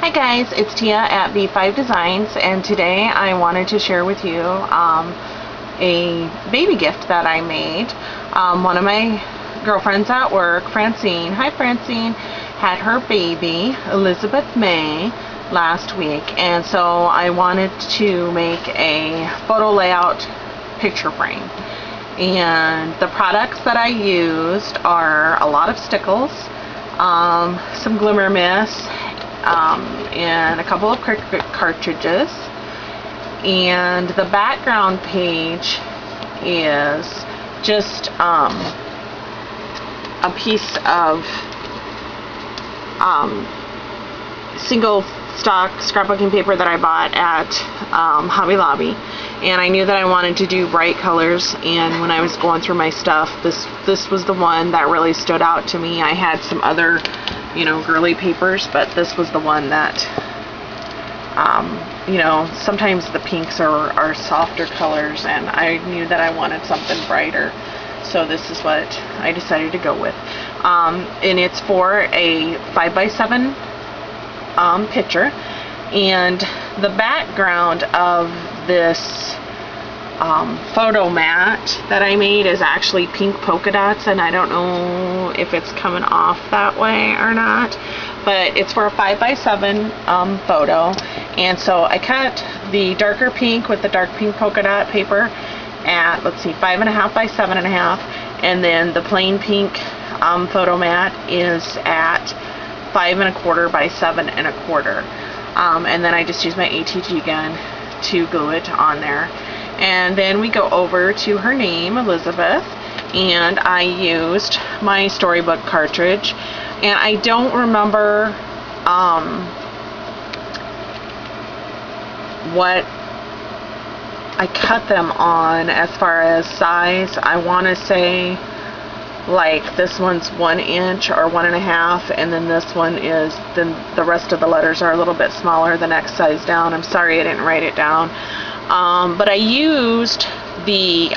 Hi guys, it's Tia at B5 Designs, and today I wanted to share with you a baby gift that I made. One of my girlfriends at work, Francine, hi Francine, had her baby, Elizabeth May, last week, and so I wanted to make a photo layout picture frame. And the products that I used are a lot of Stickles, some Glimmer mist, and a couple of Cricut cartridges, and the background page is just a piece of single stock scrapbooking paper that I bought at Hobby Lobby, and I knew that I wanted to do bright colors, and when I was going through my stuff, this was the one that really stood out to me. I had some other, you know, girly papers, but this was the one that, you know, sometimes the pinks are softer colors, and I knew that I wanted something brighter, so this is what I decided to go with. And it's for a 5x7 picture, and the background of this photo mat that I made is actually pink polka dots, and I don't know if it's coming off that way or not, but it's for a 5x7 photo. And so I cut the darker pink with the dark pink polka dot paper at, let's see, 5.5 by 7.5, and then the plain pink photo mat is at 5.25 by 7.25, and then I just use my ATG gun to glue it on there. And then we go over to her name, Elizabeth, and I used my Storybook cartridge, and I don't remember what I cut them on as far as size. I want to say like this one's 1 inch or 1.5, and then this one is, then the rest of the letters are a little bit smaller the next size down. I'm sorry I didn't write it down. But I used the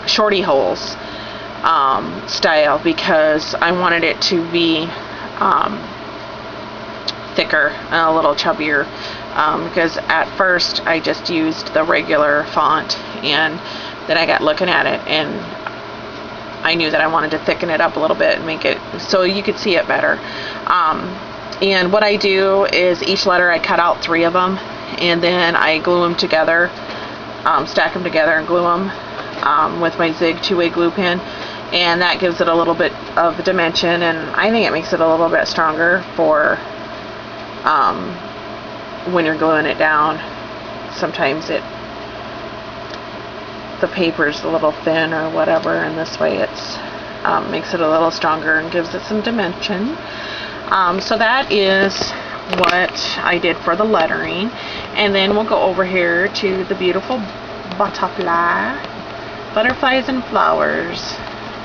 shorty holes style because I wanted it to be thicker and a little chubbier, because at first I just used the regular font, and then I got looking at it and I knew that I wanted to thicken it up a little bit and make it so you could see it better. And what I do is each letter I cut out 3 of them, and then I glue them together, stack them together and glue them with my Zig 2-way glue pen, and that gives it a little bit of dimension, and I think it makes it a little bit stronger for when you're gluing it down. Sometimes the paper's a little thin or whatever, and this way it's makes it a little stronger and gives it some dimension. So that is what I did for the lettering. And then we'll go over here to the beautiful butterflies and flowers,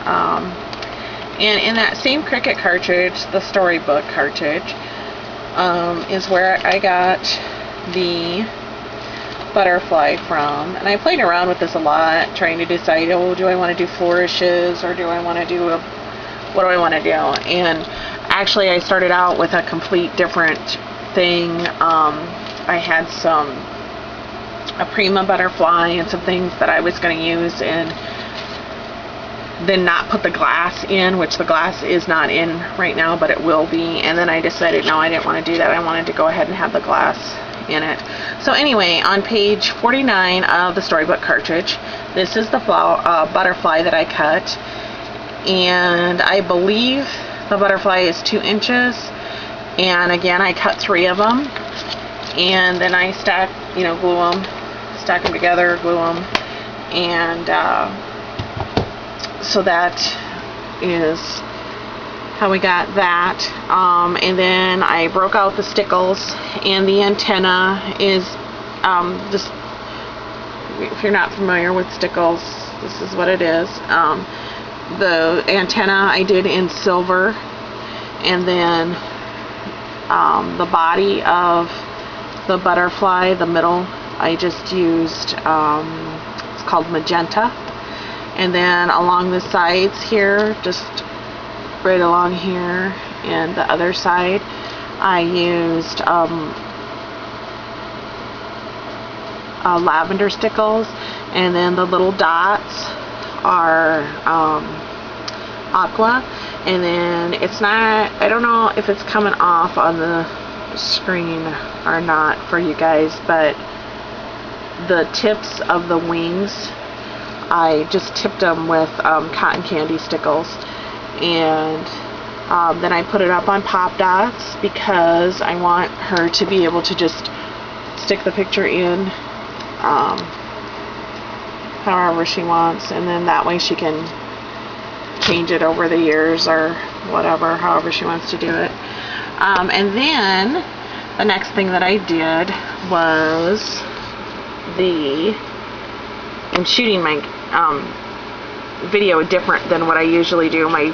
and in that same Cricut cartridge, the Storybook cartridge, is where I got the butterfly from. And I played around with this a lot, trying to decide, oh, do I want to do flourishes, or do I want to do what do I want to do? And actually I started out with a complete different thing. I had a Prima butterfly and some things that I was going to use, and then not put the glass in, which the glass is not in right now, but it will be. And then I decided no, I didn't want to do that. I wanted to go ahead and have the glass in it. So anyway, on page 49 of the Storybook cartridge, this is the butterfly that I cut, and I believe the butterfly is 2 inches, and again I cut 3 of them, and then I stack them together, glue them, and so that is how we got that. And then I broke out the Stickles, and the antenna is just, if you're not familiar with Stickles, this is what it is. The antenna I did in silver, and then the body of the butterfly, the middle, I just used, it's called magenta, and then along the sides here, just right along here and the other side, I used lavender Stickles, and then the little dots are aqua, and then it's not, I don't know if it's coming off on the screen or not for you guys, but the tips of the wings, I just tipped them with cotton candy Stickles, and then I put it up on pop dots because I want her to be able to just stick the picture in however she wants, and then that way she can change it over the years or whatever, however she wants to do it. And then the next thing that I did was I'm shooting my video different than what I usually do. We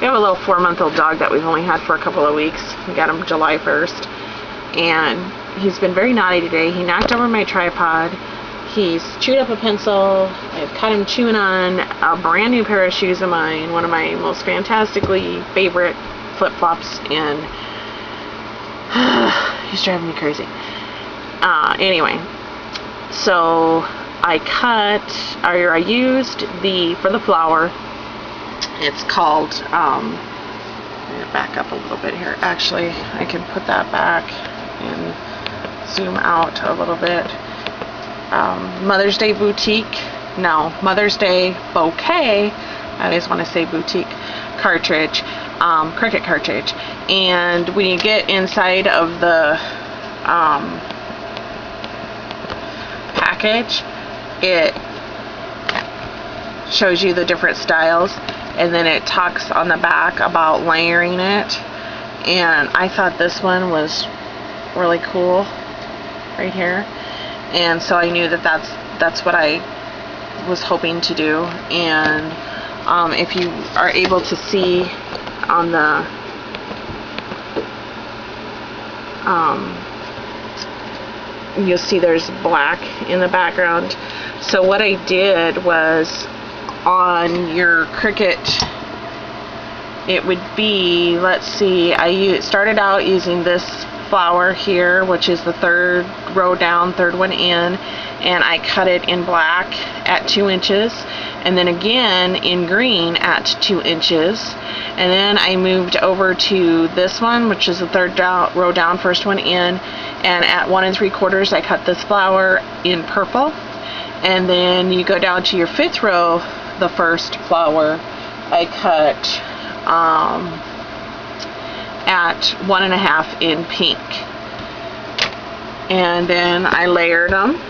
have a little 4-month-old dog that we've only had for a couple of weeks. We got him July 1st, and he's been very naughty today. He knocked over my tripod. He's chewed up a pencil. I've caught him chewing on a brand new pair of shoes of mine, one of my most fantastically favorite flip-flops, and he's driving me crazy. Anyway, so I used for the flower, it's called, I'm going to back up a little bit here. Actually, I can put that back and zoom out a little bit. Mother's Day Boutique, no, Mother's Day Bouquet, I always want to say boutique, cartridge, Cricut cartridge. And when you get inside of the package, it shows you the different styles, and then it talks on the back about layering it, and I thought this one was really cool right here, and so I knew that that's what I was hoping to do. And if you are able to see on the you'll see there's black in the background. So what I did was, on your Cricut, it would be, let's see, I started out using this flower here, which is the third row down, third one in, and I cut it in black at 2 inches, and then again in green at 2 inches, and then I moved over to this one, which is the third row down, first one in, and at 1 3/4 I cut this flower in purple, and then you go down to your 5th row, the first flower I cut at 1 1/2 in pink, and then I layered them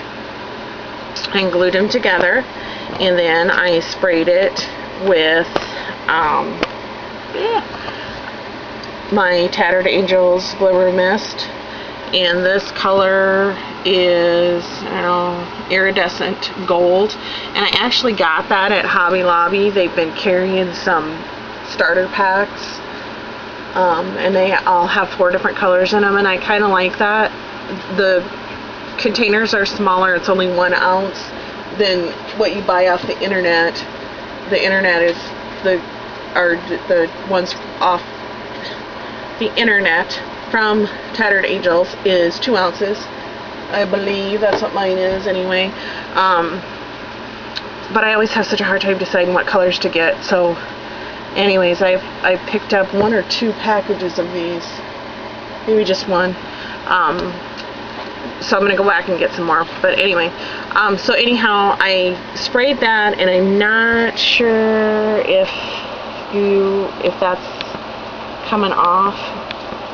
and glued them together, and then I sprayed it with my Tattered Angels Glimmer Mist, and this color is, I don't know, iridescent gold, and I actually got that at Hobby Lobby. They've been carrying some starter packs, and they all have 4 different colors in them, and I kind of like that. The containers are smaller, it's only 1 ounce than what you buy off the internet. The internet is the ones off the internet from Tattered Angels is 2 ounces. I believe that's what mine is anyway. But I always have such a hard time deciding what colors to get. So anyways, I picked up 1 or 2 packages of these, maybe just 1. So I'm gonna go back and get some more. But anyway, so anyhow, I sprayed that, and I'm not sure if that's coming off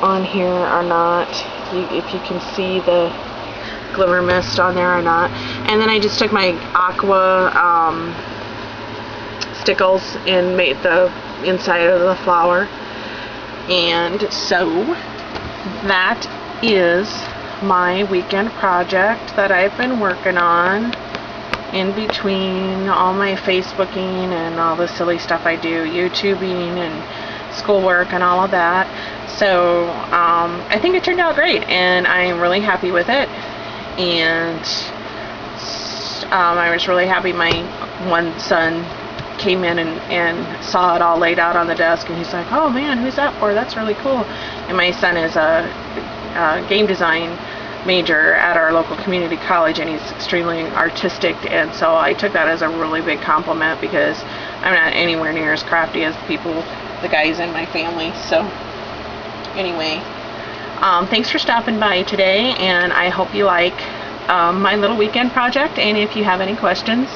on here or not, if you can see the glimmer mist on there or not. And then I just took my aqua Stickles and made the inside of the flower, and so that is my weekend project that I've been working on in between all my Facebooking and all the silly stuff I do, YouTubing and schoolwork and all of that. So I think it turned out great, and I'm really happy with it. And I was really happy my one son came in and saw it all laid out on the desk, and he's like, oh man, who's that for? That's really cool. And my son is a game design major at our local community college, and he's extremely artistic, and so I took that as a really big compliment, because I'm not anywhere near as crafty as the guys in my family. So anyway, thanks for stopping by today, and I hope you like my little weekend project. And if you have any questions,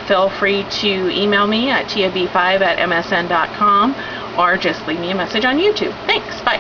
feel free to email me at tab5@msn.com, or just leave me a message on YouTube. Thanks, bye.